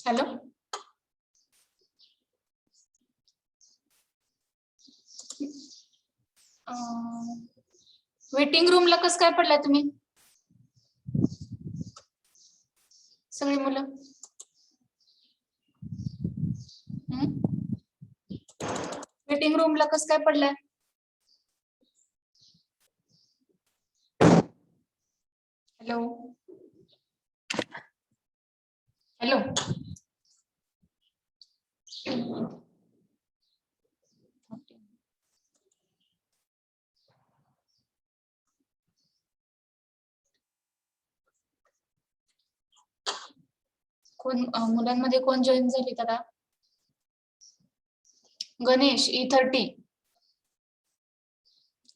Hello waiting रूमला कसं काय पडलाय तुम्ही सगळी मुलं वेटिंग रूमला कसं काय पडलाय हॅलो हॅलो कोण मुलांमध्ये कोण जॉईन झाले आता Ganesh E30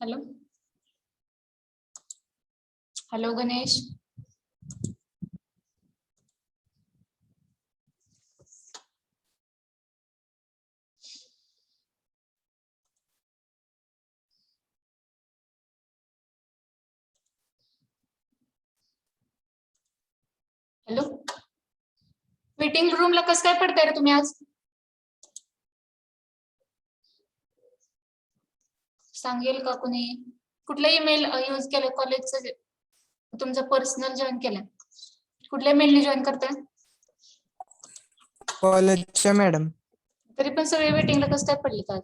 hello hello Ganesh hello waiting रूमला कसं काय पडताय रे तुम्ही आज सांगेल का कोणी कुठला ईमेल यूज केलाय कॉलेजचं तुमचा पर्सनल जॉईन केलाय कुठल्या मेलने जॉईन करताय कॉलेजच्या मॅडम तरी पण सगळे वेटिंगला कसं काय पडले का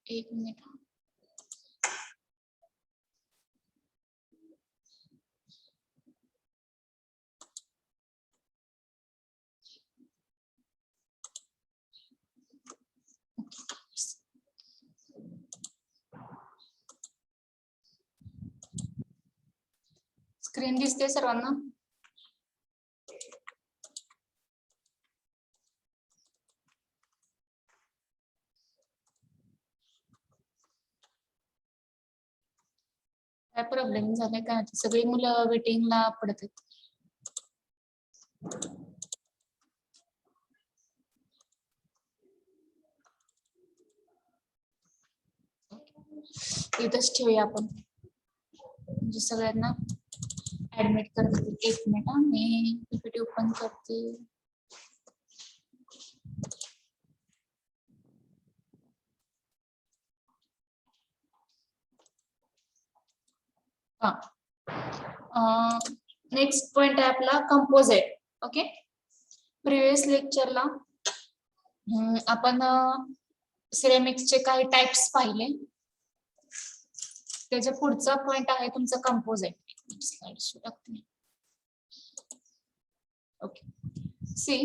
एक मिनिट स्क्रीन दिसते सर्वांना काय प्रॉब्लेम झालाय का सगळी मुलं वेटिंगला पडत आहेत इथंच ठेवूया आपण म्हणजे सगळ्यांना ऍडमिट करते एक मिनिट मी पीपीटी ओपन करते नेक्स्ट पॉइंट आहे आपला कंपोजिट ओके प्रिव्हियस लेक्चरला आपण सिरेमिक्सचे काही टाइप्स पाहिले त्याच्या पुढचा पॉइंट आहे तुमचा कंपोजिट स्लाइड शो टाकते okay see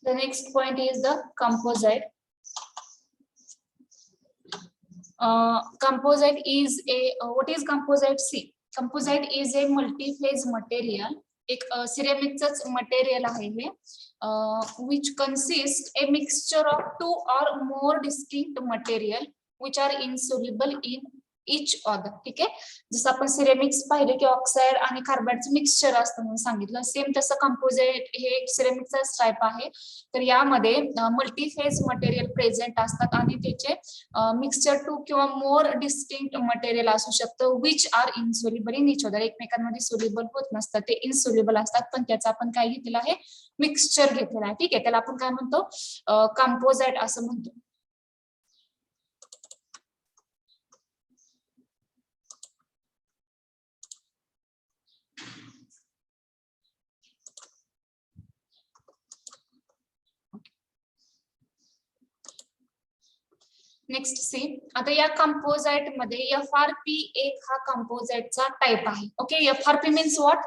the next point is the composite composite is a what is composite see composite is a multi-phase material एक सिरेमिकचंच मटेरियल आहे हे which consists a mixture of two or more distinct material which are insoluble in each other ठीक आहे जसं आपण ceramics पाहिले की oxide आणि कार्बाइडचं मिक्सचर असतं म्हणून सांगितलं सेम तसं कंपोजिट हे सिरेमिकचाच टाइप आहे तर यामध्ये मल्टीफेज मटेरियल प्रेझेंट असतात आणि त्याचे मिक्सचर टू किंवा मोर डिस्टिंक्ट मटेरियल असू शकतं which are insoluble in each other एकमेकांमध्ये सोल्युबल होत नसतात ते इनसोल्युबल असतात पण त्याचा आपण काय घेतलेला आहे मिक्सचर घेतलेला आहे ठीक आहे त्याला आपण काय म्हणतो कंपोजिट असं म्हणतो नेक्स्ट सी आता या कंपोजिट मध्ये FRP1 हा कंपोजिटचा टाइप आहे okay FRP means what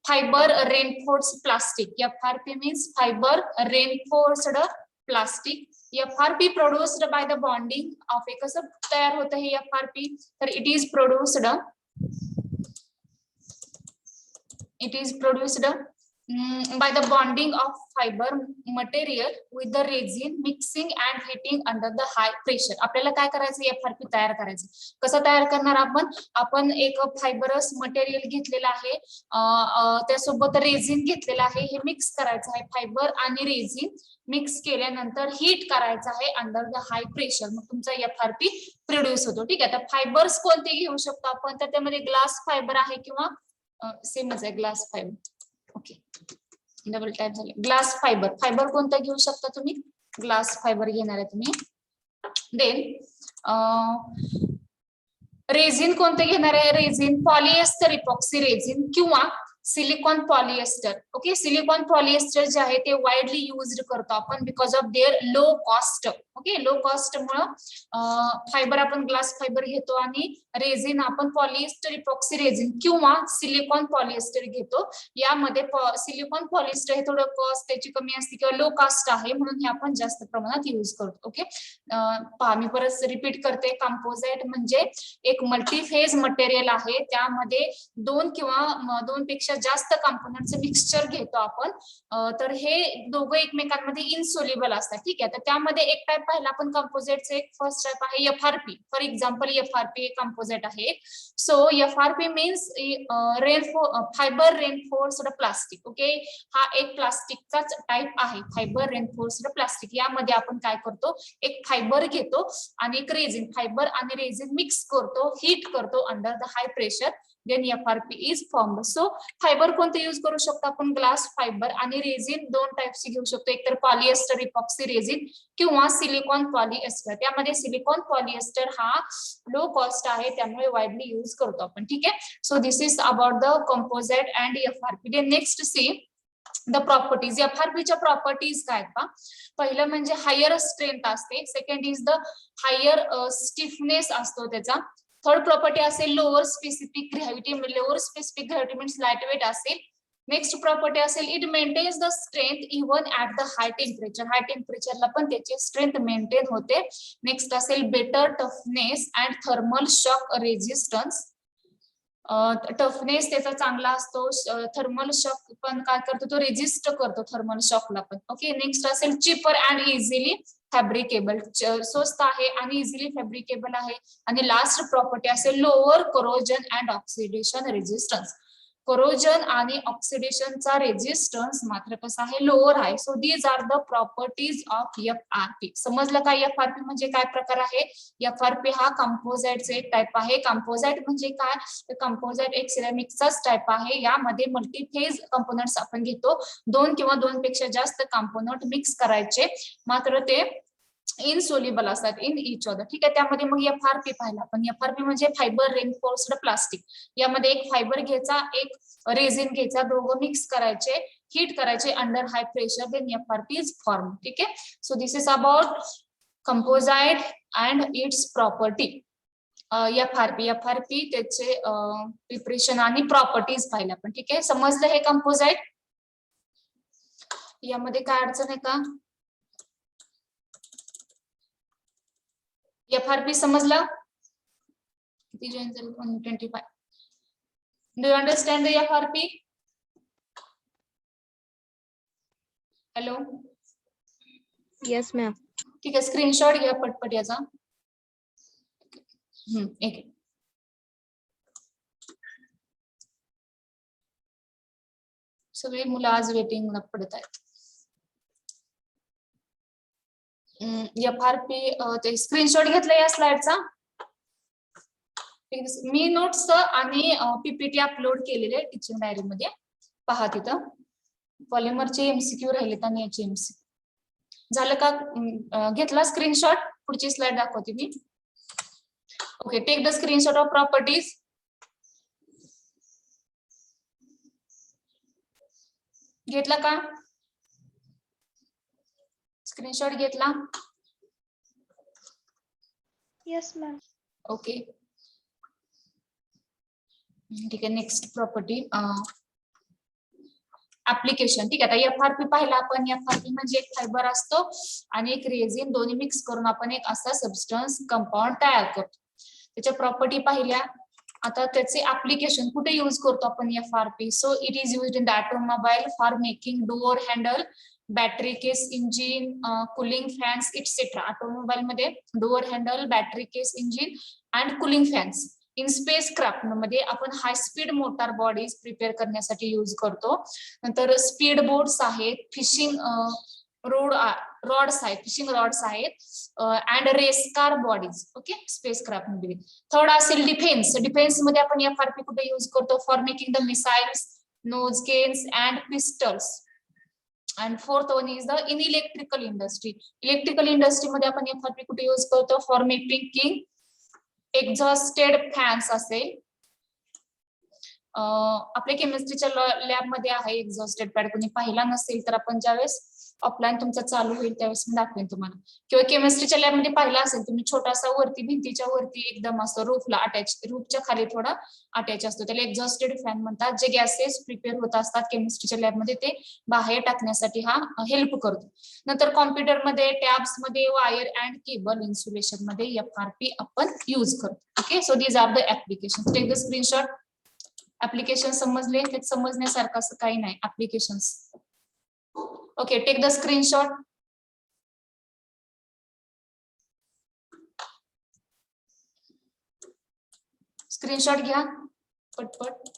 fibre reinforced plastic FRP means fibre reinforced plastic FRP produced by the bonding of a कसं तयार होतं हे FRP तर it is produced by the bonding of fiber material with the resin, mixing and heating under the high pressure. आपल्याला काय करायचं, FRP तयार करायचं. कसं तयार करणार आपण एक फायबरस मटेरियल घेतलेलं आहे, त्यासोबत रेझिन घेतलेलं आहे, हे मिक्स करायचं आहे. फायबर आणि रेझिन मिक्स केल्यानंतर हीट करायचं आहे अंडर द हाय प्रेशर. मग तुमचा FRP प्रोड्यूस होतो. ठीक आहे. तर फायबर्स कोणते घेऊ शकतो आपण, तर त्यामध्ये ग्लास फायबर आहे किंवा सेमच आहे glass fibre. Okay, double type झाले. ग्लास फायबर, फायबर कोणता घेऊ शकता तुम्ही, ग्लास फायबर घेणार आहे तुम्ही. देन रेझिन कोणते घेणार आहे, रेझिन पॉलिएस्टर इपॉक्सी रेझिन किंवा silicone polyester. Okay, silicon polyester जे आहे ते वाइडली युज्ड करतो आपण because of their low cost. Okay, low cost मुळे फायबर आपण ग्लास फायबर घेतो आणि रेझिन आपण पॉलिएस्टर इपॉक्सी रेझिन किंवा सिलिकॉन पॉलिएस्टर घेतो. यामध्ये सिलिकॉन पॉलिएस्टर हे थोडं कॉस्ट त्याची कमी असते किंवा लो कॉस्ट आहे म्हणून हे आपण जास्त प्रमाणात यूज करतो. ओके, पहा मी परत रिपीट करते. कंपोझाइट म्हणजे एक मल्टीफेज मटेरियल आहे, त्यामध्ये दोन किंवा दोनपेक्षा जास्त कंपोनेंटचं मिक्सचर घेतो आपण. तर हे दोघं एकमेकांमध्ये इनसोल्युबल असतात. ठीक आहे. तर त्यामध्ये एक टाइप पाहिला आपण कंपोझाइटचे, एक फर्स्ट टाइप आहे FRP. फॉर एक्झाम्पल FRP हे कंपोझाइट आहे. So FRP means fibre reinforced plastic. Okay, हा एक प्लास्टिकचाच टाइप आहे, फायबर रेनफोर्स्ड प्लास्टिक. यामध्ये आपण काय करतो, एक फायबर घेतो आणि एक रेझिन, फायबर आणि रेझिन मिक्स करतो, हीट करतो under the high pressure. Then FRP is formed. So fibre कोणते यूज करू शकतो आपण, ग्लास फायबर, आणि रेझिन दोन टाइपची घेऊ शकतो, एक तर पॉलिएस्टर इपॉक्सी रेझिन किंवा सिलिकॉन पॉलिएस्टर. त्यामध्ये सिलिकॉन पॉलिएस्टर हा लो कॉस्ट आहे त्यामुळे वाइडली यूज करतो आपण. ठीक आहे. So this is about the composite and FRP. Then next see the properties. FRPच्या प्रॉपर्टीज काय का, पहिलं म्हणजे हायर स्ट्रेंथ असते, second is the higher stiffness असतो त्याचा, थर्ड प्रॉपर्टी असेल lower specific gravity, lower specific gravity means light weight असेल. नेक्स्ट प्रॉपर्टी असेल it maintains the strength even at the high temperature, high टेम्परेचरला पण त्याची स्ट्रेंथ मेंटेन होते. नेक्स्ट असेल better toughness and thermal shock resistance. Toughness त्याचा चांगला असतो, थर्मल शॉक पण काय करतो तो रेजिस्ट करतो थर्मल शॉकला पण. ओके, नेक्स्ट असेल चिपर अँड इझिली फॅब्रिकेबल, स्वस्त आहे आणि इझिली फॅब्रिकेबल आहे. आणि लास्ट प्रॉपर्टी असेल lower corrosion and oxidation resistance. Corrosion आणि ऑक्सिडेशनचा रेजिस्टन्स मात्र कसा आहे, लोअर आहे. So these are the properties of FRP. समजलं का FRP म्हणजे काय प्रकार आहे. FRP हा कंपोझाइटचा एक टाइप आहे. कंपोझाइट म्हणजे काय, कंपोझाइट एक सिरेमिकचाच टाइप आहे. यामध्ये मल्टीफेज कंपोनंट्स आपण घेतो, दोन किंवा दोन पेक्षा जास्त कंपोनंट मिक्स करायचे, मात्र ते इनसोल्युबल असतात इन इच अदर. ठीक आहे. त्यामध्ये मग FRP पाहिला आपण. FRP म्हणजे फायबर रेनफोर्स्ड प्लास्टिक. यामध्ये एक फायबर घ्यायचा, एक रेझिन घ्यायचा, दोघं मिक्स करायचे, हीट करायचे under high pressure, then FRP is form. ठीक आहे. So this is about composite and its property. FRP त्याचे प्रिपरेशन आणि प्रॉपर्टीज पाहिला आपण. ठीक आहे. समजलं हे कंपोझाइट, यामध्ये काय अडचण आहे का, FRP समजलं, किती जॉइन झाले, 125. Do you understand the FRP? Hello, yes ma'am. ठीक आहे. स्क्रीनशॉट घ्या पटपट याचा. एक सगळे मुलं आज वेटिंगला पडत आहेत. FRP ते स्क्रीनशॉट घेतला या स्लाइडचा. मी नोट्स आणि PPT अपलोड केलेले टीचिंग डायरी मध्ये, पहा तिथं. पॉलिमरचे MCQ राहिलेत आणि याचे MCQ झालं का, घेतला स्क्रीनशॉट. पुढची स्लाइड दाखवते मी. Okay, take the screenshot of properties. घेतला का स्क्रीनशॉट, घेतला? Yes ma'am. ओके, ठीक आहे. Next property application. ठीक आहे. आता FRP पाहिला आपण. FRP म्हणजे एक फायबर असतो आणि एक रेझिन, दोन्ही मिक्स करून आपण एक असा सबस्टन्स कंपाऊंड तयार करतो. त्याच्या प्रॉपर्टी पाहिल्या. आता त्याचे ऍप्लिकेशन कुठे यूज करतो आपण FRP? So it is used in the automobile for making door handle, battery case engine, cooling fans etcetera. Automobile मध्ये door handle, battery case engine and cooling fans. In spacecraft मध्ये आपण high speed motor bodies prepare करण्यासाठी use करतो. नंतर speed boats आहेत, fishing rods आहेत, fishing rods आहेत and race car bodies. Okay, spacecraft मध्ये. थर्ड असेल डिफेन्स. डिफेन्स मध्ये आपण FRP कुठे यूज करतो? For making the missiles, nose guns and pistols. And fourth one is the in electrical industry. Electrical industry मध्ये आपण FRP कुठे use करतो? फॉर मेकिंग एक्झॉस्टेड फॅन्स असेल. आपल्या केमिस्ट्रीच्या लॅब मध्ये आहे एक्झॉस्टेड पॅड. कोणी पाहिला नसेल तर आपण ज्यावेळेस ऑफलाईन तुमचं चालू होईल त्यावेळेस मी दाखवेन तुम्हाला. किंवा केमिस्ट्रीच्या लॅब मध्ये पाहिला असेल तुम्ही, छोटासा वरती भिंतीच्या वरती एकदम असतो रूफला अटॅच, रूफच्या खाली थोडा अटॅच असतो, त्याला एक्झॉस्टेड फॅन म्हणतात. जे गॅसेस प्रिपेअर होत असतात केमिस्ट्रीच्या लॅब मध्ये ते बाहेर टाकण्यासाठी हा हेल्प करतो. नंतर कॉम्प्युटरमध्ये, टॅब्स मध्ये, वायर अँड केबल इन्सुलेशन मध्ये FRP आपण यूज करतो. Okay, so these are the application. Take the screenshot. Application समजले? ते समजण्यासारखं असं काही नाही. Applications. Okay, take the screenshot. Screenshot घ्या पटपट.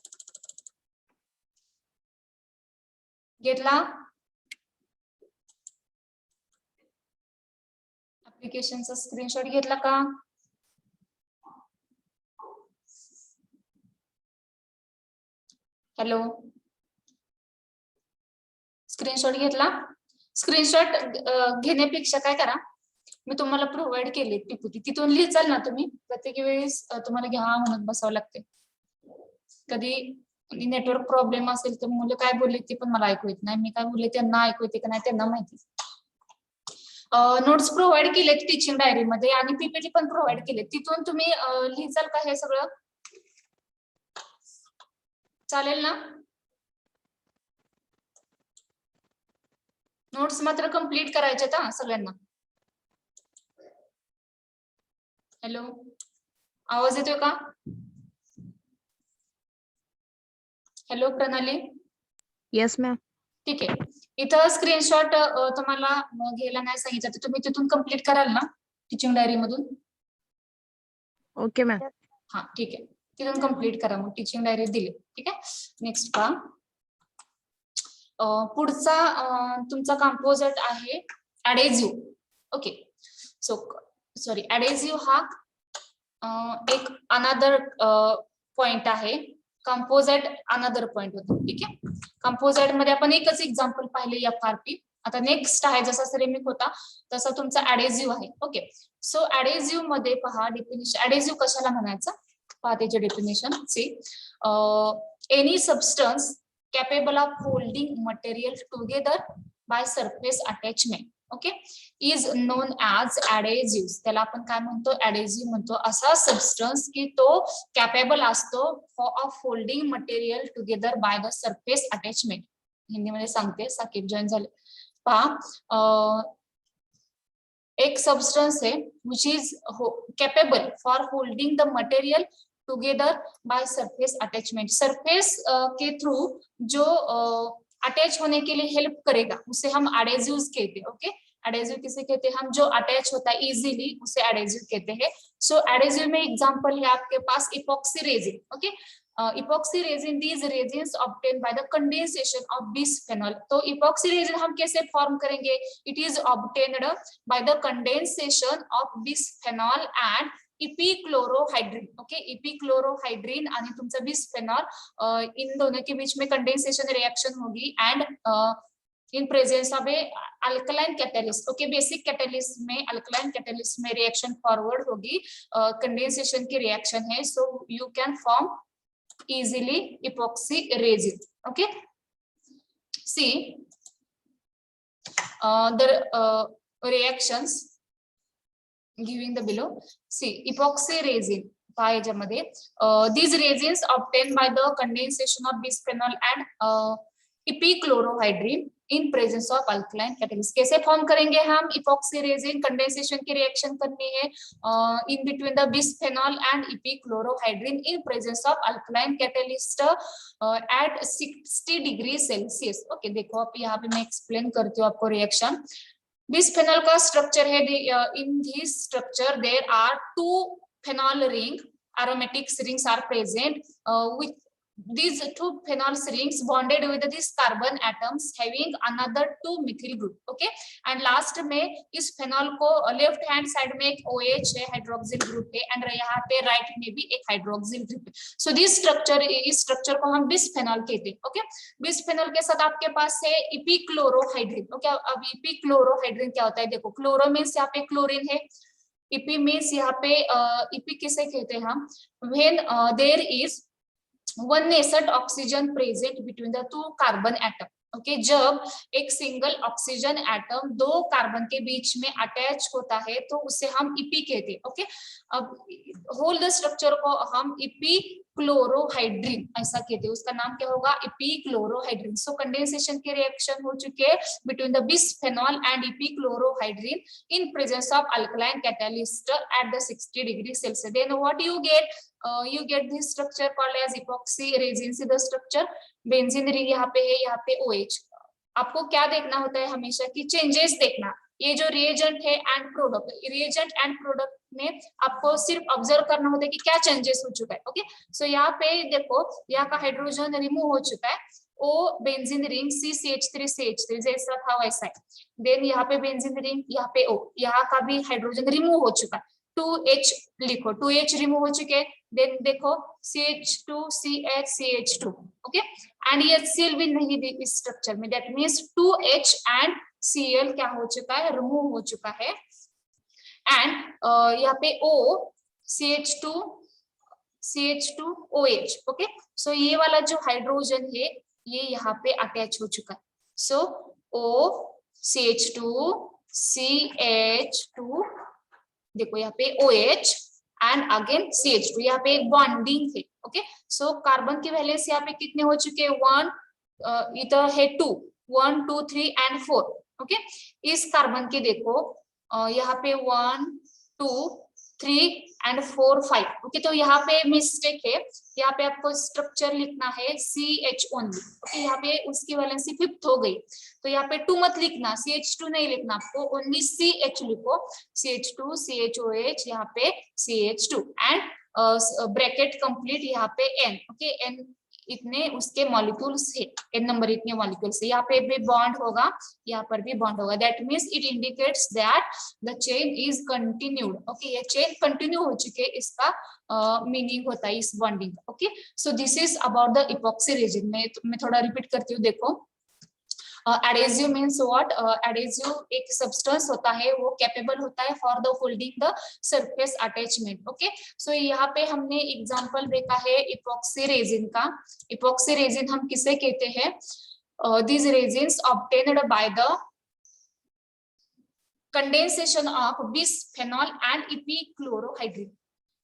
घेतला? ऍप्लिकेशनचा स्क्रीनशॉट घेतला का? हॅलो, स्क्रीनशॉट घेतला? स्क्रीनशॉट घेण्यापेक्षा काय करा, मी तुम्हाला प्रोव्हाइड केले PPT, तिथून लिहिचाल ना तुम्ही. प्रत्येक वेळेस तुम्हाला घ्या म्हणून बसावं लागते. कधी नेटवर्क प्रॉब्लेम असेल तर मुलं काय बोलले ते पण मला ऐकू येत नाही, मी काय बोलले त्यांना ऐकू येते का नाही त्यांना माहिती. नोट्स प्रोव्हाइड केले टीचिंग डायरी मध्ये आणि PPT पण प्रोव्हाइड केले, तिथून तुम्ही लिहिचाल का हे सगळं? चालेल ना? नोट्स मात्र कंप्लीट करायचे हा सगळ्यांना. हॅलो, आवाज येतोय का? हॅलो प्रणाली. Yes ma'am. ठीक आहे, इथं स्क्रीनशॉट तुम्हाला घ्यायला नाही सांगितलं तर तुम्ही तिथून कंप्लीट कराल ना टीचिंग डायरी मधून? Okay ma'am. हा ठीक आहे, तिथून कंप्लीट करा. मग टीचिंग डायरी दिली. ठीक आहे, नेक्स्ट पहा. पुढचा तुमचा कंपोजिट आहे ऍडेझिव्ह. ओके, सो सॉरी, ऍडेझिव्ह हा एक अनदर पॉइंट आहे. कंपोजिट अनदर पॉइंट होतो. ठीक आहे, कंपोजिट मध्ये आपण एकच एक्झाम्पल पाहिले FRP. आता नेक्स्ट आहे, जसा सिरेमिक होता तसा तुमचा ऍडेझिव्ह आहे. ओके, सो ऍडेझिव्ह मध्ये पहा डेफिनेशन. ऍडेझिव्ह कशाला म्हणायचं पहा त्याचे definition. See, any substance capable of holding material together by surface attachment, okay, is known as adhesives. त्याला आपण काय म्हणतो? adhesive म्हणतो. असा सबस्टन्स की तो कॅपेबल असतो of holding material together by the surface attachment. हिंदीमध्ये सांगते, साकीब जॉईन झाले. पहा, एक सबस्टन्स है which is capable for holding the material together by surface attachment. Surface K through जो अटैच होने के लिए हेल्प करेगा उसे हम एडेजिव्स कहते हैं. ओके, एडेजिव किसे कहते हैं? हम जो अटैच होता है इजीली उसे एडेजिव कहते हैं. सो एडेजिव में एग्जांपल है आपके पास epoxy resin. Okay, epoxy resin, these resins obtain by the condensation of bisphenol. तो इपॉक्सी रेजिन हम कैसे फॉर्म करेंगे? It is obtained by the condensation of bisphenol and epichlorohydrin. Okay, epichlorohydrin आणि तुमचा बिस्फेनॉल, इन दोनों के बीच में कंडेंसेशन रिएक्शन होगी and in presence of a alkaline catalyst. Okay, basic catalyst में अल्कलाइन कैटलिस्ट में रिएक्शन फॉरवर्ड होगी, कंडेंसेशन की रिएक्शन है. So you can form easily epoxy resin. Okay, see the reactions giving the below. See, epoxy resin याच्यामध्ये these resins obtained by the condensation of bisphenol and epichlorohydrin in presence of alkaline catalyst. कैसे form करेंगे हम epoxy resin? Condensation की reaction करनी है in between the bisphenol and epichlorohydrin in presence of alkaline catalyst at 60 degree Celsius. Okay, देखो आप यहाँ पे मैं एक्सप्लेन करती हूँ आपको रिएक्शन। बिस्फेनॉल का स्ट्रक्चर है, in this structure there are 2 phenol ring, aromatic rings are present with these 2 phenol rings bonded with these carbon atoms having another 2 methyl group. Okay, and last में इस phenol को left hand side में एक OH है, hydroxyl group है, end यहाँ पे right में भी एक हाइड्रोक्सिल ग्रुप है। So this structure, is structure को हम बिस्फेनॉल कहते हैं। ओके, बिस्फेनॉल के साथ आपके पास है इपीक्लोरोहाइड्रिन। ओके, अब इपीक्लोरोहाइड्रिन क्या होता है? देखो, क्लोरो मीन्स यहाँ पे क्लोरीन है, इपी मीन्स यहाँ पे इपी किसे कहते हैं हम? When there is one nascent oxygen present between the 2 carbon atom. Okay, जब एक सिंगल ऑक्सीजन एटम 2 कार्बन के बीच में अटैच होता है तो उसे हम इपी कहते हैं। ओके, अब होल द स्ट्रक्चर को हम इपी क्लोरोहाइड्रिन ऐसा कहते हैं, उसका नाम क्या होगा? इपीक्लोरोहाइड्रिन। सो कंडेंसेशन के रिएक्शन हो चुके हैं between the bisphenol and epichlorohydrin in presence of alkaline catalyst at the 60 degree Celsius. Then what you get this structure called as epoxy resin। See the structure benzene ring यहाँ पे है, यहाँ पे OH। आपको क्या देखना होता है हमेशा की चेंजेस देखना। ये जो रिएजेंट है end product, reagent end product में आपको सिर्फ ऑब्जर्व करना होता है कि क्या चेंजेस हो चुका है। ओके, सो यहाँ पे देखो, यहाँ का हाइड्रोजन रिमूव हो चुका है, O बेंजीन रिंग CCH3 जैसा था वैसा है। देन यहाँ पे बेंजीन रिंग, यहाँ पे O, यहाँ का भी हाइड्रोजन रिमूव हो चुका है। 2H लिखो, 2H रिमूव हो चुके। देन देखो CH2 CH2। ओके, एंड ये Cl भी नहीं दी इस स्ट्रक्चर में, that means 2H end Cl क्या हो चुका है? रिमूव हो चुका है। एंड यहाँ पे O CH2 OH। Okay, so ये वाला जो हाइड्रोजन है ये यहाँ पे अटैच हो चुका है। सो O CH2 CH2, देखो यहाँ पे OH एंड अगेन CH2, यहाँ पे एक बॉन्डिंग है। ओके, सो कार्बन की वैलेंस यहाँ पे कितने हो चुके हैं? 1, इधर है 2, 1 2 3 एंड 4। ओके, इस कार्बन के देखो यहाँ पे 1 2 3 एंड 4 5। ओके, तो यहाँ पे मिस्टेक है, यहाँ पे आपको स्ट्रक्चर लिखना है CH ओनली। ओके, यहाँ पे उसकी वैलेंसी 5th हो गई, तो यहाँ पे 2 मत लिखना, CH2 नहीं लिखना, आपको ओनली CH लिखो, CH2 CHOH, यहाँ पे CH2 एंड ब्रैकेट कंप्लीट, यहाँ पे N। ओके, N इतने उसके मॉलिक्यूल्स है, N नंबर इतने मॉलिक्यूल्स है, यहाँ पे भी बॉन्ड होगा, यहाँ पर भी बॉन्ड होगा। That means it indicates that the chain is continued. Okay, ये चेन कंटिन्यू हो चुके, इसका मीनिंग होता है इस बॉन्डिंग का। Okay, so this is about the epoxy resin. मैं थोड़ा रिपीट करती हूँ, देखो। Adhesive means what? एडेसिव एक सब्सटेंस होता है, वो कैपेबल होता है for the holding the surface attachment. Okay, so यहाँ पे हमने एग्जांपल देखा है इपॉक्सी रेजिन का। इपॉक्सी रेजिन हम किसे कहते हैं? these resins obtained by the condensation of bisphenol and epichlorohydrin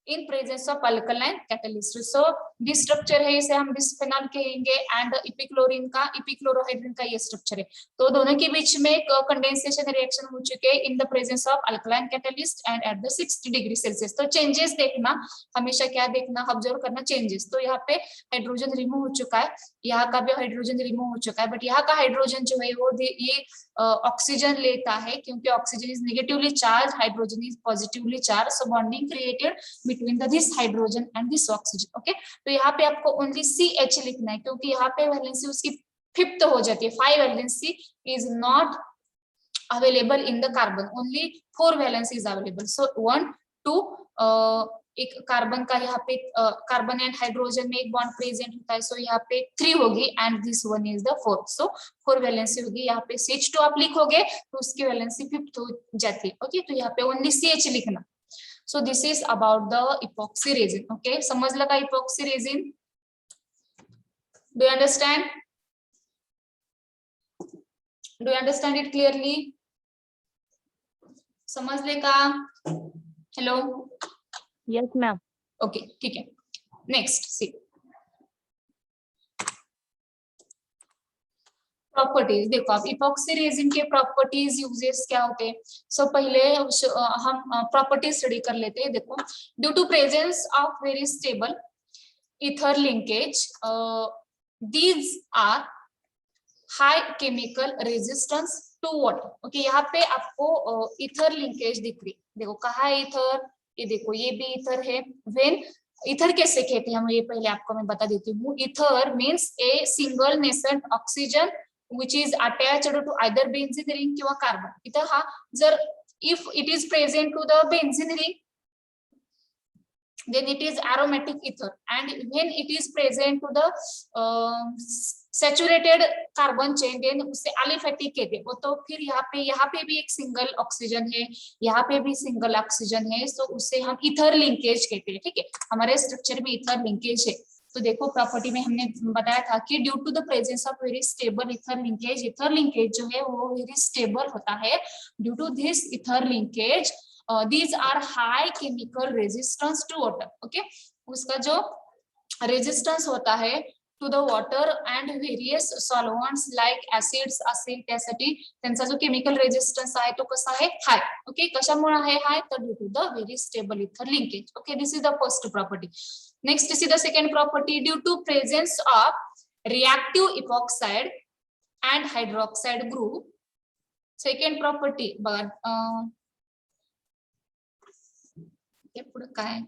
in presence of alkaline catalyst। so this structure है, इसे हम बिस्फेनॉल कहेंगे, एंड इपीक्लोरोहाइड्रिन का ये स्ट्रक्चर है। तो दोनों के बीच में एक कंडेंसेशन रिएक्शन हो चुके हैं in the presence of alkaline catalyst end eight the 60 degree Celsius. तो चेंजेस देखना, हमेशा क्या देखना? ऑब्जर्व करना चेंजेस। तो यहाँ पे हाइड्रोजन रिमूव हो चुका है, यहाँ का भी हाइड्रोजन रिमूव हो चुका है, बट यहाँ का हाइड्रोजन जो है वो ये ऑक्सीजन लेता है, क्योंकि oxygen is negatively charge, hydrogen is positively charge, so bonding created between this hydrogen end this oxygen. Okay, तो यहाँ पे आपको ओनली CH लिखना है, क्योंकि यहाँ पे वैलेंसी उसकी 5th हो जाती है। 5 valency is not available in the carbon, only 4 valency is available. So 1 2 एक कार्बन का यहाँ पे कार्बन एंड हाइड्रोजन में एक बॉन्ड प्रेजेंट होता है, सो यहाँ पे 3 होगी end this one is the 4th, so 4 valency होगी। यहाँ पे CH2 आप लिखोगे तो उसकी वैलेंसी 5th हो जाती है। ओके, तो यहाँ पे ओनली CH लिखना। So this is about the epoxy resin. Okay, समझ लगा epoxy resin? Do you understand? Do you understand it clearly? समझ लेगा? Hello? Yes, ma'am. Okay, ठीक है। Next, see. प्रॉपर्टीज देखो आप इपॉक्सी रेजिन के प्रॉपर्टीज यूजेस क्या होते हैं। सो पहले हम प्रॉपर्टी स्टडी कर लेते हैं। देखो due to presence of very stable ether linkage these are high chemical resistance to water. Okay, यहाँ पे आपको ईथर लिंकेज दिख रही, देखो कहाँ है ईथर, ये देखो ये भी ईथर है। व्हेन ईथर कैसे कहते हैं हम, ये पहले आपको मैं बता देती हूँ। Ether means a single nascent oxygen which is attached to either benzene ring किंवा कार्बन। इथं हा जर if it is present to the benzene ring then it is aromatic ether, and when it is present to the saturated carbon chain then use aliphatic कहते हैं। वो तो फिर यहाँ पे भी एक सिंगल ऑक्सीजन है, यहाँ पे भी सिंगल ऑक्सीजन है, तो उससे हम ईथर लिंकेज कहते हैं। ठीक है, हमारे स्ट्रक्चर में ईथर लिंकेज है। तो देखो प्रॉपर्टी में हमने बताया था कि due to the presence of very stable ether linkage जो है वो वेरी स्टेबल होता है। Due to this ether linkage these are high chemical resistance to water। Okay, उसका जो रेजिस्टेंस होता है to the water and various solvents like acids असेल त्यासाठी त्यांचा जो केमिकल रेजिस्टन्स आहे तो कसा आहे, हाय। ओके, कशामुळे आहे हाय, तर due to the very stable ether linkage. Okay, this is the first property. Next is the second property, due to presence of reactive epoxide and hydroxide group. Second property बघा, हे पुढे काय,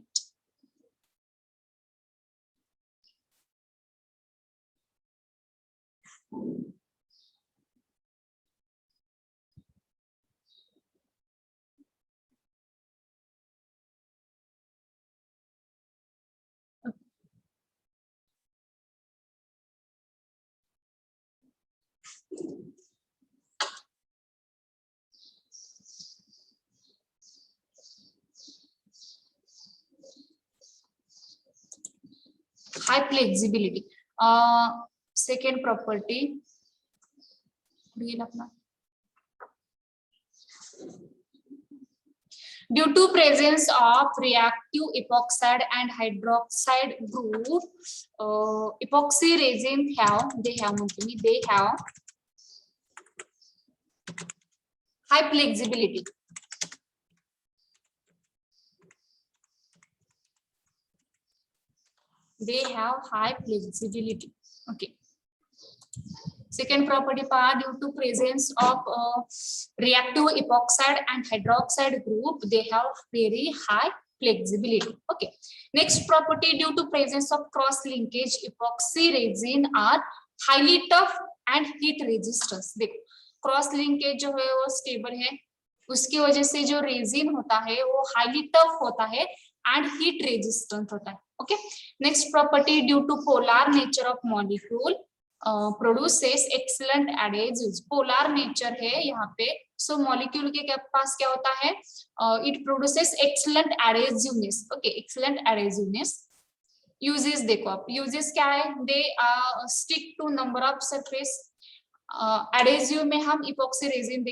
high flexibility। Second property due to presence of reactive epoxide and hydroxide group, epoxy resin they have high flexibility। They have high flexibility। Okay, second property part, due to presence of reactive epoxide and hydroxide group they have very high flexibility। Okay, next property, due to presence of cross linkage epoxy resin are highly tough and heat resistance। देखो cross linkage जो है वो stable है, उसकी वजह से जो resin होता है वो हाईली टफ होता है एंड हीट रेजिस्टेंट होता है। Okay, next property, due to polar nature of molecule produces excellent adhesives. Polar nature है यहाँ पे, सो मॉलिक्यूल के पास क्या होता है, it produces excellent adhesiveness. Okay, excellent adhesiveness. Uses देखो आप, यूजेस क्या है, they stick to number of surface. Adhesive में हम इपॉक्सी रेजिन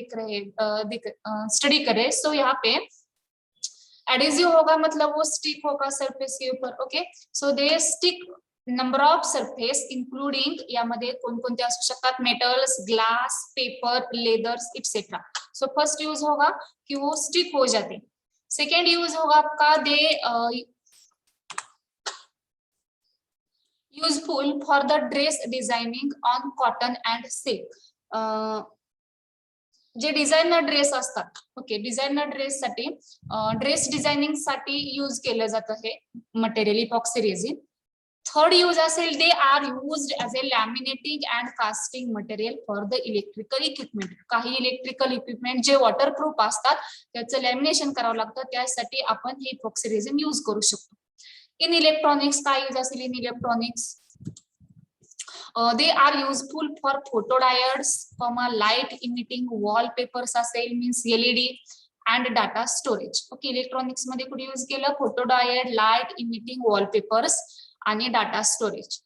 स्टडी कर रहे हैं, सो यहाँ पे एडेजिव होगा मतलब वो स्टिक होगा सरफेस के ऊपर। Okay, so they stick number of surface including, यामध्ये कोणकोणते असू शकतात, metals, glass, paper, leathers et cetera. So first use होगा कि वो स्टिक हो जाते। सेकेंड यूज होगा आपका they useful for the dress designing on cotton and silk. जे डिझायनर ड्रेस असतात, ओके, डिझायनर ड्रेस साठी ड्रेस डिझायनिंग साठी यूज केलं जातं हे material epoxy resin. Third use असेल, they are used as a laminating and casting material for the electrical equipment. काही electrical equipment जे वॉटरप्रूफ असतात त्याचं लॅमिनेशन करावं लागतं, त्यासाठी आपण हे इपॉक्सी रेजिन यूज करू शकतो। इन इलेक्ट्रॉनिक्स काय यूज असेल, in electronics they are useful for photodiodes, light emitting wallpapers असेल means LED and data storage। Okay, electronics मध्ये कुठे यूज केलं, फोटोडायोड, लाइट इमिटिंग वॉलपेपर्स आणि डाटा स्टोरेज।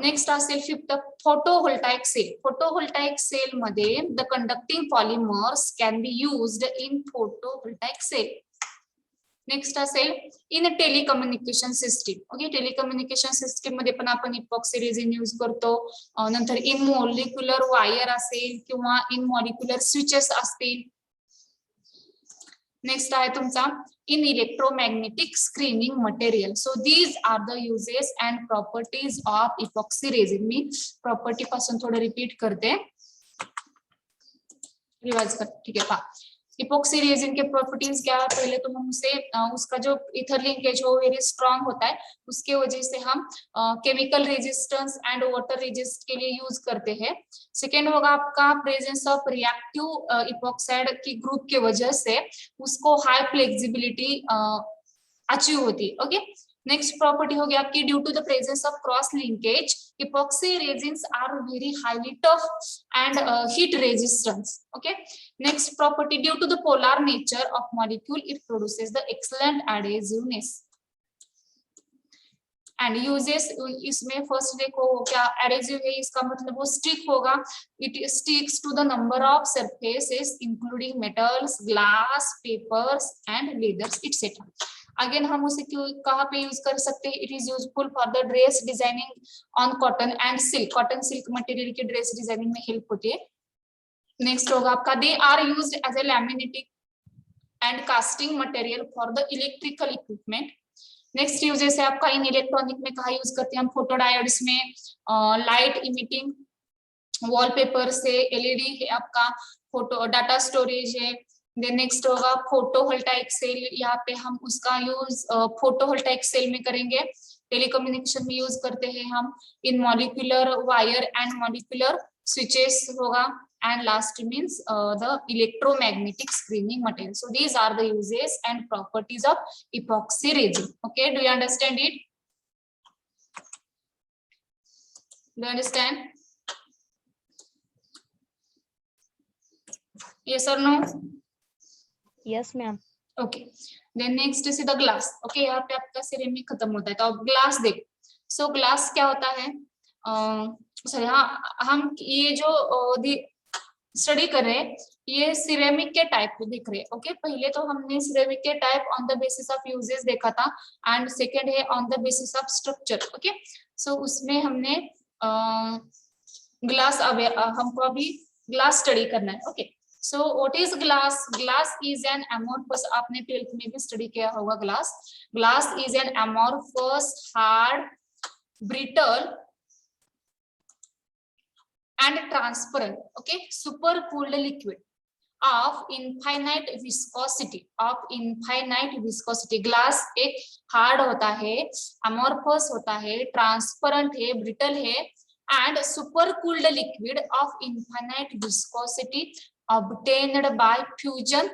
नेक्स्ट असेल fifth, photovoltaic cell. Photovoltaic cell मध्ये the conducting polymers can be used in photovoltaic cell. Next असेल in telecommunication system. Okay, telecommunication system मध्ये पण आपण इपॉक्सी रेझिन यूज करतो. नंतर in molecular wire असेल किंवा इन मॉलिक्युलर स्विचेस असतील. नेक्स्ट आहे तुमचा in electromagnetic screening material. So these are the uses and properties of epoxy resin. मी प्रॉपर्टी पासून थोडं रिपीट करते, रिवाइज कर. ठीक है, पहा इपॉक्सी रेजिन के प्रॉपर्टीज क्या है. पहले तो हम उसे उसका जो इथर लिंकेज हो वेरी स्ट्रांग होता है, उसके वजह से हम chemical resistance and water resist के लिए यूज करते हैं. सेकेंड होगा आपका प्रेजेंस ऑफ रिएक्टिव इपॉक्साइड की ग्रुप के वजह से उसको हाई फ्लेक्सिबिलिटी अचीव होती है. ओके, नेक्स्ट प्रॉपर्टी हो गया आपकी due to the presence of cross linkage epoxy resins are very highly tough and heat resistance. Okay, next property due to the polar nature of molecule it produces the excellent adhesiveness. And uses इसमें first देखो क्या adhesive है, इसका मतलब वो stick होगा. It sticks to the number of surfaces including metals, glass, papers and leathers etcetera. Again हम उसे कहाँ पे यूज कर सकते हैं. It is useful for the dress designing on cotton end silk. Cotton silk material की ड्रेस डिजाइनिंग में हेल्प होती है. नेक्स्ट होगा आपका दे are used as A laminating end casting material for the electrical equipment. Next uses है आपका in electronic में कहा यूज करते हैं हम फोटो डायोड्स में, लाइट इमिटिंग वॉलपेपर से, एलईडी है आपका, फोटो डाटा स्टोरेज है. देन नेक्स्ट होगा फोटोवोल्टाइक सेल. यहाँ पे हम उसका यूज फोटोवोल्टाइक सेल में करेंगे. टेलीकम्युनिकेशन में यूज करते हैं हम in molecular wire and molecular switches होगा. And last means the electromagnetic screening material. So these are the uses and properties of epoxy resin. Okay, do you understand it? Do you understand? Yes or no? Yes, ma'am. Okay. Then next is the glass. Okay, यहाँ पे आपका ceramic खत्म होता है तो अब glass देखो. So glass क्या होता है? सॉरी हाँ, हम ये जो स्टडी कर रहे हैं ये सिरेमिक के टाइप पे दिख रहे हैं. ओके, पहले तो हमने ceramic K type on the basis of uses देखा था एंड सेकंड है on the basis of structure. Okay, so उसमें हमने ग्लास हमको अभी ग्लास स्टडी करना है. Okay, so what is glass. Glass is an amorphous. आपने 12th में भी स्टडी किया होगा glass. Glass is an amorphous hard brittle and transparent, okay, super cooled liquid of infinite viscosity. Glass एक hard होता है, amorphous होता है, transparent है, ब्रिटल है end super cooled liquid of infinite viscosity obtained by fusion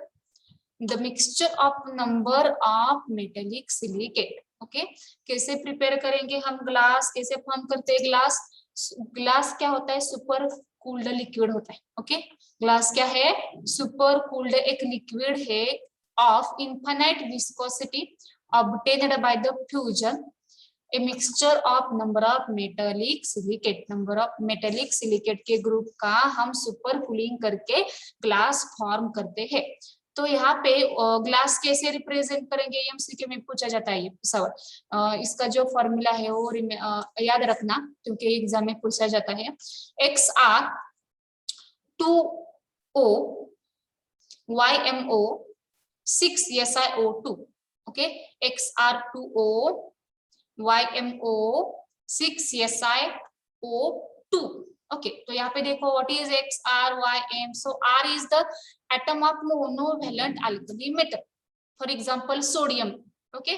the mixture of number of metallic silicate. Okay, कैसे prepare करेंगे हम glass, कैसे फॉर्म करते हैं ग्लास. ग्लास क्या होता है, सुपर कूल्ड लिक्विड होता है. ओके, ग्लास क्या है, सुपर कूल्ड एक लिक्विड है of infinite viscosity obtained by the fusion a mixture of number of metallic silicate. Number of metallic silicate K group का हम सुपर कूलिंग करके ग्लास फॉर्म करते हैं. तो यहाँ पे ग्लास कैसे रिप्रेजेंट करेंगे, एमसीक्यू में पूछा जाता है ये सवाल. इसका जो फॉर्मूला है वो याद रखना क्योंकि एग्जाम में पूछा जाता है. XR 2O YMO 6 SiO2. Okay, XR 2O YMO 6 SiO2. Okay, तो यहाँ पे देखो what is XR YM. So R is the atom of monovalent alkali metal. For example, sodium. Okay,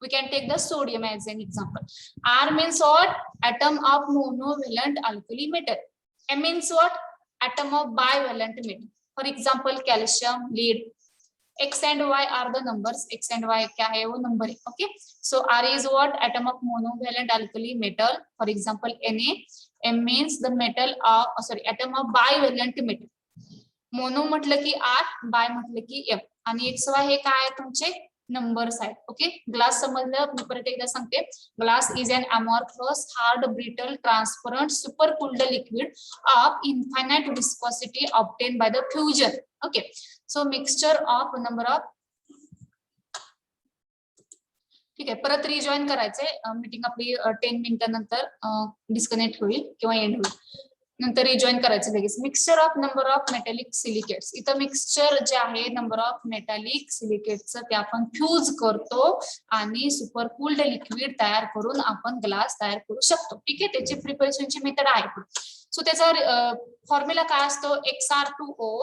we can take the sodium as an example. R means what? Atom of monovalent alkali metal. M means what? Atom of bivalent metal. For example, calcium, lead. X and Y are the numbers. X and Y क्या है वो number है. Okay, so R is what? Atom of monovalent alkali metal. For example, Na. M means the metal of atom of bivalent metal. Mono म्हटलं की R, bye म्हटलं की M आणि XY हे काय आहे तुमचे नंबर्स आहेत. ओके, ग्लास समजलं. मी परत एकदा सांगते. Glass is an amorphous hard brittle transparent super cooled liquid of infinite viscosity obtained by the fusion. Okay, so mixture of number of ठीक आहे, परत रिजॉईन करायचंय. मीटिंग आपली 10 मिनिटानंतर डिस्कनेक्ट होईल किंवा एंड होईल, नंतर रिजॉईन करायचं लगेच. Mixture of number of metallic silicates. इथं मिक्सचर जे आहे नंबर ऑफ मेटॅलिक सिलिकेटचं ते आपण फ्यूज करतो आणि सुपरकूल्ड लिक्विड तयार करून आपण ग्लास तयार करू शकतो. ठीक आहे, त्याची प्रिपरेशनची मेथड आहे. सो त्याचा फॉर्म्युला काय असतो? XR2O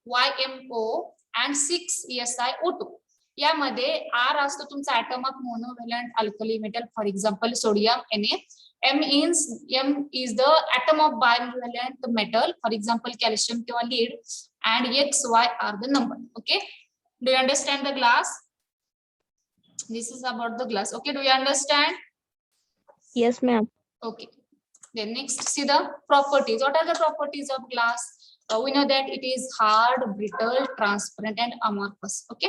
YMO and 6SiO2. यामध्ये R असतो तुमचा atom of monovalent alkali metal, for example sodium Na. M is the atom of bivalent metal, for example calcium किंवा lead, and XY are the number. Okay, do you understand the glass? This is about the glass. Okay, do you understand? Yes, ma'am. Okay, then next see the properties. What are the properties of glass? We know that it is hard, brittle, transparent and amorphous. Okay,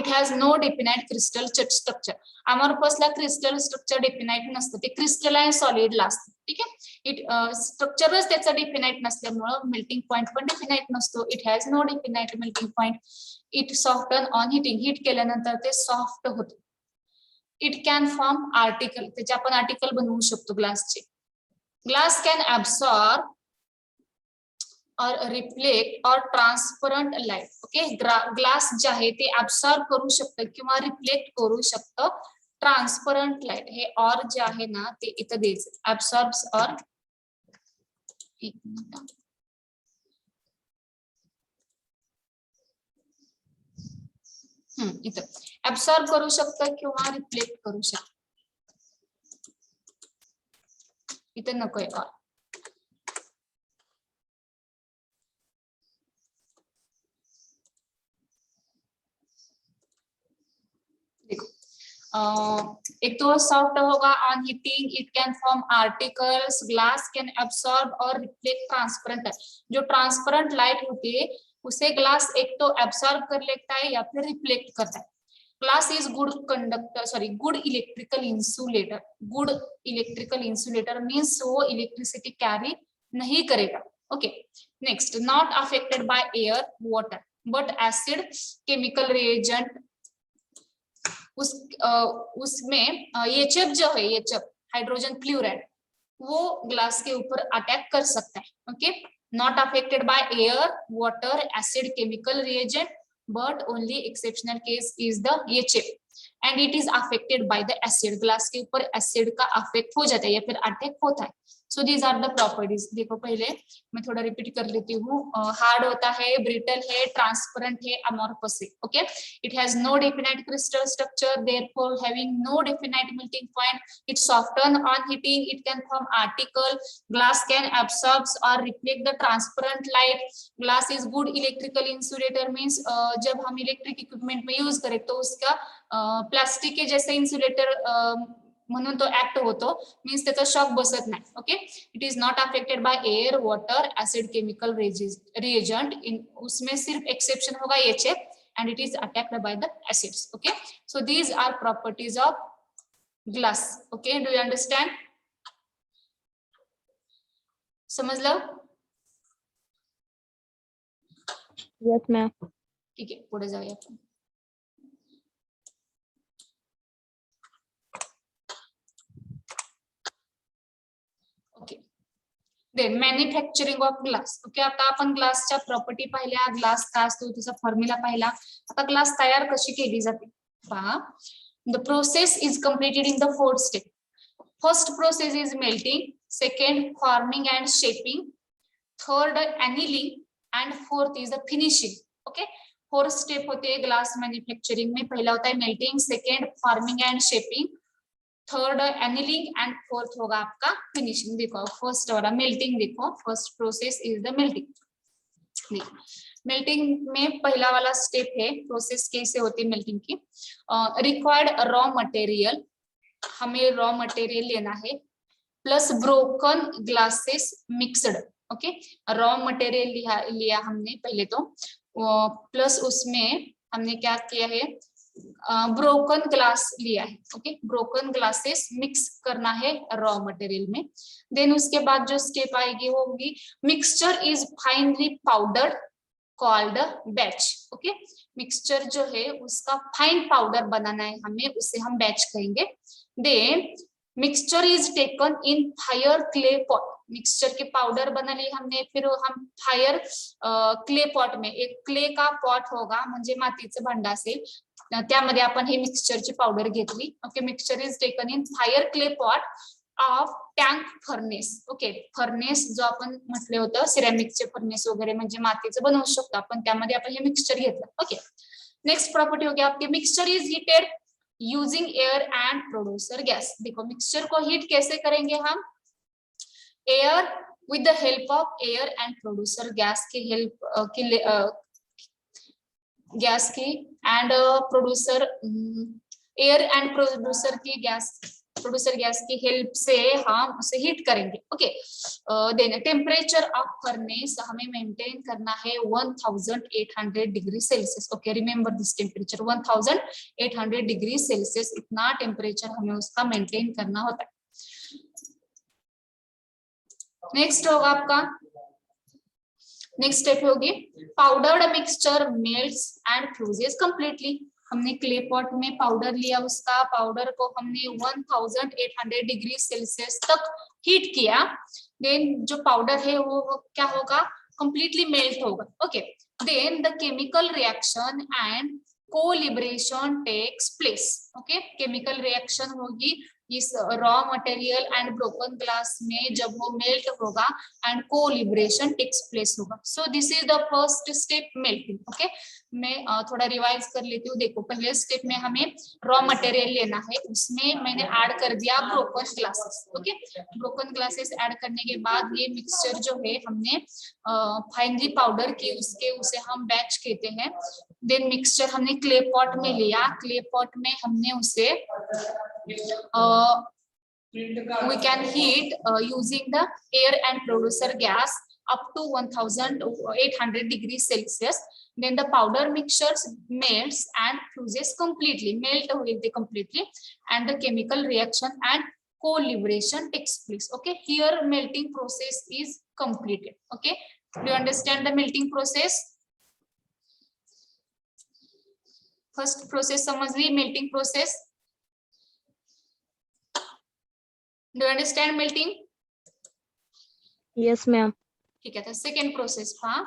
it has no definite crystal structure. Amorphous ला crystal structure definite नसतं, ते crystalline solid ला असतं. ठीक आहे, it structureच त्याचा definite नसल्यामुळं melting point पण definite नसतो. It has no definite melting point. It soften on heating. Heat केल्यानंतर ते soft होतं. It can form article. त्याचे आपण article बनवू शकतो ग्लासचे. Glass can absorb or reflect or transparent light. Okay, glass जे आहे ते ऍब्सॉर्ब करू शकतं किंवा रिफ्लेक्ट करू शकतं ट्रान्सपरंट लाईट. हे और जे आहे ना ते इथं द्यायचं. ऍब्सॉर्ब्स और, एक मिनिट, इथं ऍब्सॉर्ब करू शकतं किंवा रिफ्लेक्ट करू शकतं. इथं नकोय और. एक तो सॉफ्ट होगा on heating, it can form articles, glass can absorb or reflect transparent है. जो ट्रांसपेरेंट लाइट होती है उसे ग्लास एक तो एब्सॉर्ब कर लेता है या फिर रिफ्लेक्ट करता है. Glass is good conductor, sorry good electrical insulator. Good electrical insulator means वो इलेक्ट्रिसिटी कैरी नहीं करेगा. Okay, next, not affected by air water but acid chemical reagent. उसमें HF जो है, HF हाइड्रोजन फ्लोराइड, वो ग्लास के ऊपर अटैक कर सकता है. Okay, not affected by air water acid chemical reagent but only exceptional case is the HF and it is affected by the acid. Glass के ऊपर acid का affect हो जाता है या फिर अटैक होता है. So these are the properties. देखो पहले मैं थोड़ा रिपीट कर लेती हूँ. हार्ड होता है, ब्रिटल है, ट्रांसपेरेंट है, अमॉर्फस है. Okay, it has no definite crystal structure, therefore having no definite melting point. It soften on heating, it can form article, glass can absorb or reflect the transparent light. Glass is good electrical insulator means जब हम electric equipment में use करें तो उसका plastic के जैसे insulator म्हणून तो act होतो, मीन्स त्याचा शॉक बसत नाही. Okay, it is not affected by air water acid chemical reagent. उसमें सिर्फ एक्सेप्शन होगा HF and it is attacked by the acids. Okay, so these are properties of glass. Okay, do you understand? समजलं? Yes, ma'am. ठीक आहे, पुढे जाऊया आपण. Then manufacturing of glass. Okay, आता आपण ग्लासच्या प्रॉपर्टी पाहिल्या, ग्लास काय असतो त्याचा फॉर्म्युला पाहिला. आता ग्लास तयार कशी केली जाते पहा. The process is completed in the 4 step. First process is melting, second forming and shaping, third annealing end fourth is the finishing. Okay, 4 step होते ग्लास मैन्युफैक्चरिंग में. पहला होता है melting, second forming end shaping, third annealing end fourth होगा आपका finishing. देखो first वाला melting, देखो first process is the melting. देखो मेल्टिंग में पहला वाला स्टेप है, प्रोसेस कैसे होती है मेल्टिंग की. रिक्वायर्ड रॉ मटेरियल, हमें रॉ मटेरियल लेना है, plus broken glasses mixed. Okay, raw material लिया हमने पहले तो, प्लस उसमें हमने क्या किया है, ब्रोकन ग्लास लिया है. ओके, ब्रोकन ग्लासेस मिक्स करना है रॉ मटेरियल में. देन उसके बाद जो स्टेप आएगी वो होगी mixture is finely powdered called batch. Okay, mixture जो है उसका फाइन पाउडर बनाना है हमें, उसे हम बैच कहेंगे। Then mixture is taken in fire clay pot, mixture के पाउडर बना लिए हमने, फिर हम फायर क्ले पॉट में, एक क्ले का पॉट होगा म्हणजे मातीचं भांड असेल, त्यामध्ये आपण हे मिक्सचरची पावडर घेतली. Okay, mixture is taken in fire clay pot of tank furnace. Okay, furnace जो आपण म्हटले होतं सिरॅमिकचे फर्नेस वगैरे म्हणजे मातीचं बनवू शकतो आपण, त्यामध्ये आपण हे मिक्सचर घेतलं. ओके, नेक्स्ट प्रॉपर्टी हो गया आपके mixture is heated using air and producer gas. देखो मिक्सचर को हीट कैसे करेंगे हम, air with the help of air and producer gas की हेल्प गैस की and producer air and producer की गैस, प्रोड्यूसर गैस की हेल्प से हम उसे हीट करेंगे. Okay, then temperature of furnace हमें मेंटेन करना है 1800 degree Celsius. Okay, remember this temperature 1800 degree Celsius, इतना टेम्परेचर हमें उसका मेंटेन करना होता है. नेक्स्ट होगा आपका, नेक्स्ट स्टेप होगी powdered mixture melts and fuses completely. हमने क्ले पॉट में पाउडर लिया, उसका पाउडर को हमने 1800 डिग्री सेल्सियस तक हीट किया. देन जो पाउडर है वो क्या होगा, कंप्लीटली मेल्ट होगा. Okay, then the chemical reaction and calibration takes place. Okay, chemical reaction होगी इस raw material and broken glass में जब वो मेल्ट होगा एंड कोलिब्रेशन टेक्स प्लेस होगा. So this is the first step melting. Okay, मैं थोड़ा रिवाइज कर लेती हूँ. देखो पहले स्टेप में हमें रॉ मटेरियल लेना है, उसमें मैंने ऐड कर दिया broken glasses. Okay, broken glasses add करने के बाद ये मिक्सचर जो है हमने फाइनली पाउडर की उसके उसे हम बैच कहते हैं. देन मिक्सचर हमने क्ले पॉट में लिया, क्ले पॉट में हमने उसे we can heat using the air and producer gas up to 1800 degrees Celsius. Then the powder mixtures melts and fuses completely, melt will be completely, and the chemical reaction and co-liberation takes place. Okay, here melting process is completed. Okay, do you understand the melting process? First process समझ ली, melting process. Do you understand melting? Yes, ma'am. ठीक है, तर second process पहा.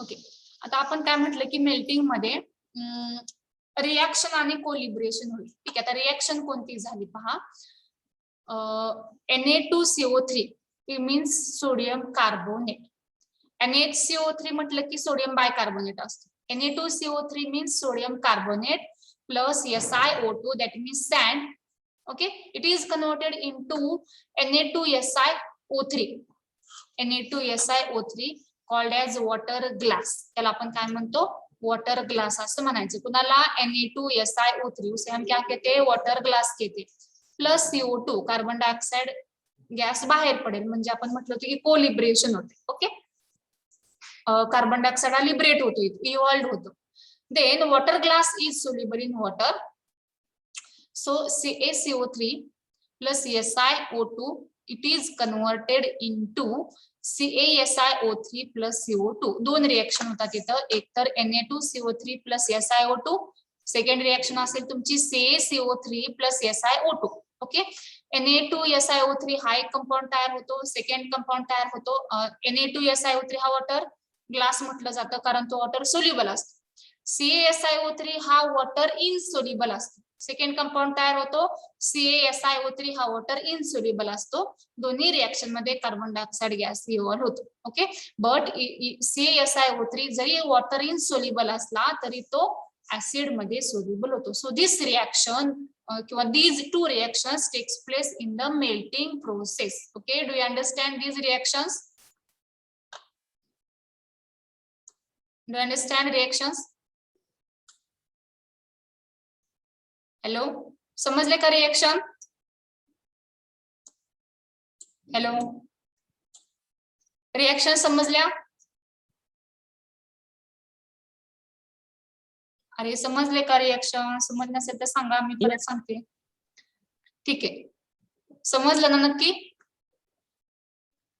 Okay, आता आपण काय म्हटलं की मेल्टिंग मध्ये रिएक्शन आणि कोलिब्रेशन होईल. ठीक आहे, आता रिएक्शन कोणती झाली पहा. Na2CO3 it means sodium carbonate. NaCO3 म्हटलं की सोडियम बायकार्बोनेट असतो. Na2CO3 means sodium carbonate plus SiO2 that means sand. Okay, it is converted into Na2SiO3. Na2SiO3 called as water glass. त्याला आपण काय म्हणतो, वॉटर ग्लास असं म्हणायचं. कुणाला Na2SiO3 उसे हम क्या कहते हैं, वॉटर ग्लास कहते. Plus CO2 carbon dioxide gas बाहेर पडेल, म्हणजे आपण म्हटलं होतं की कोलिब्रेशन होते. ओके, कार्बन डायऑक्साइड हा लिबरेट होतो, इव्हॉल्व्ड होतो. Then water glass is soluble in water. So CaCO3 plus SiO2 it is converted into CaSiO3 plus CO2. दोन रिएक्शन होतात इथं, एक तर Na2CO3 plus SiO2, second reaction असेल तुमची CaCO3 plus SiO2. Okay, Na2SiO3 हा एक कंपाऊंड तयार होतो, सेकंड कंपाऊंड तयार होतो. Na2SiO3 हा वॉटर ग्लास म्हटलं जातं कारण तो वॉटर सोल्युबल असतो. CaSiO3 हा वॉटर इनसोल्युबल असतो. सेकंड कंपाऊंड तयार होतो, CaSiO3 हा वॉटर इनसोल्युबल असतो. दोन्ही रिएक्शन मध्ये कार्बन डायऑक्साइड गॅस इव्हॉल्व होतो. ओके, बट CaSiO3 जरी वॉटर इनसोल्युबल असला तरी तो ऍसिड मध्ये सोल्युबल होतो. सो दिस रिएक्शन किंवा these two reactions takes place in the melting process. Okay, do you understand these reactions? Do you understand reactions? Hello, समजले का रिएक्शन? हॅलो, रिएक्शन समजल्या? अरे समजले का रिएक्शन? समजलं नसेल तर सांगा, मी परत सांगते. ठीक आहे, समजलं ना नक्की?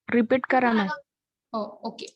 रिपीट करा ना. हो, ओके.